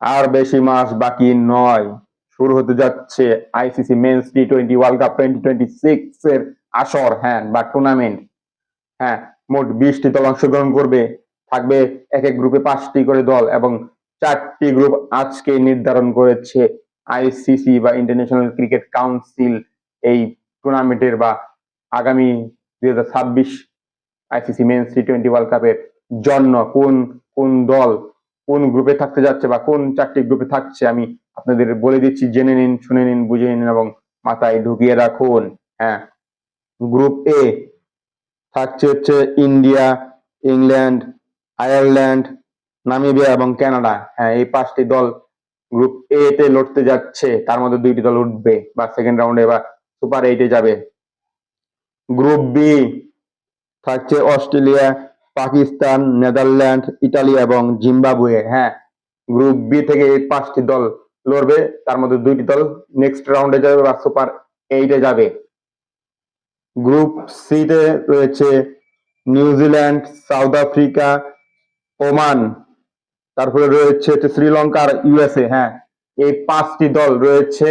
আর বেশি মাস বাকি নয়, শুরু হতে যাচ্ছে আইসিসি মেন্স টি-20 ওয়ার্ল্ড কাপ 2026 এর আসর, হ্যাঁ, বা টুর্নামেন্ট। হ্যাঁ, মোট 20টি দল অংশগ্রহণ করবে। থাকবে এক এক গ্রুপে 5টি করে দল এবং 4টি গ্রুপ আজকে নির্ধারণ করেছে আইসিসি বা ইন্টারন্যাশনাল ক্রিকেট কাউন্সিল এই টুর্নামেন্টের বা আগামী 2026 আইসিসি মেন্স টি-20 ওয়ার্ল্ড কাপের জন্য কোন কোন দল কোন গ্রুপে থাকতে যাচ্ছে বা কোন 4টি গ্রুপে থাকছে আমি আপনাদের বলে দিচ্ছি। জেনে নিন, শুনে নিন, বুঝে নিন এবং মাথায় ঢুকিয়ে রাখুন। হ্যাঁ, গ্রুপ এ থাকছে হচ্ছে ইন্ডিয়া, ইংল্যান্ড, আয়ারল্যান্ড, নামিবিয়া এবং কানাডা। হ্যাঁ, এই 5টি দল গ্রুপ এ তে লড়তে যাচ্ছে। তার মধ্যে 2টি দল উঠবে বা সেকেন্ড রাউন্ডে বা সুপার 8-এ যাবে। গ্রুপ বি থাকছে অস্ট্রেলিয়া, পাকিস্তান, নেদারল্যান্ড, ইতালি এবং জিম্বাবুয়ে। হ্যাঁ, গ্রুপ বি থেকে এই 5টি দল লড়বে। তার মধ্যে 2টি দল নেক্সট রাউন্ডে যাবে বা সুপার 8-এ যাবে। গ্রুপ সি তে রয়েছে নিউজিল্যান্ড, সাউথ আফ্রিকা, ওমান, তারপরে রয়েছে শ্রীলঙ্কা আর ইউএসএ। হ্যাঁ, এই 5টি দল রয়েছে।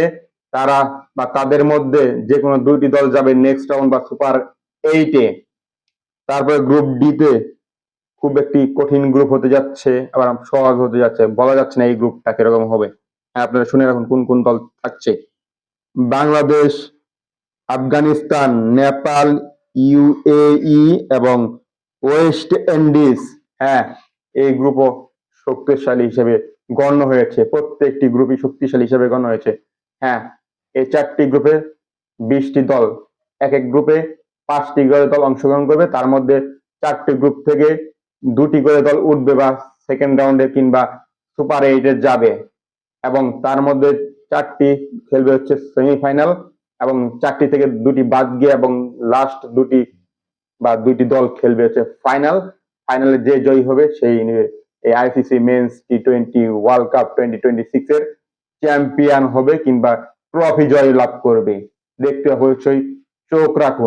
তারা বা তাদের মধ্যে যে কোনো 2টি দল যাবে নেক্সট রাউন্ড বা সুপার 8-এ। তারপরে গ্রুপ ডি তে খুব একটি কঠিন গ্রুপ হতে যাচ্ছে, আবার সহজ হতে যাচ্ছে, বলা যাচ্ছে না এই গ্রুপটা কিরকম হবে। হ্যাঁ, আপনারা শুনে রাখুন কোন কোন দল থাকছে। বাংলাদেশ, আফগানিস্তান, নেপাল, ইউএই এবং ওয়েস্ট ইন্ডিজ। হ্যাঁ, এই গ্রুপও শক্তিশালী হিসেবে গণ্য হয়েছে। প্রত্যেকটি গ্রুপই শক্তিশালী হিসেবে গণ্য হয়েছে। হ্যাঁ, এই 4টি গ্রুপে 20টি দল, এক এক গ্রুপে 5টি করে দল অংশগ্রহণ করবে। তার মধ্যে 4টি গ্রুপ থেকে 2টি করে দল উঠবে বা সেকেন্ড রাউন্ডে কিংবা সুপার 8-এ যাবে এবং তার মধ্যে 4টি খেলবে হচ্ছে সেমিফাইনাল এবং 4টি থেকে 2টি বাদ গিয়ে এবং লাস্ট 2টি বা 2টি দল খেলবে হচ্ছে ফাইনাল। ফাইনালে যে জয়ী হবে সেই এই আইসিসি মেন্স টি-20 ওয়ার্ল্ড কাপ 2026 এর চ্যাম্পিয়ন হবে কিংবা ট্রফি জয় লাভ করবে। দেখতে অবশ্যই চোখ রাখুন।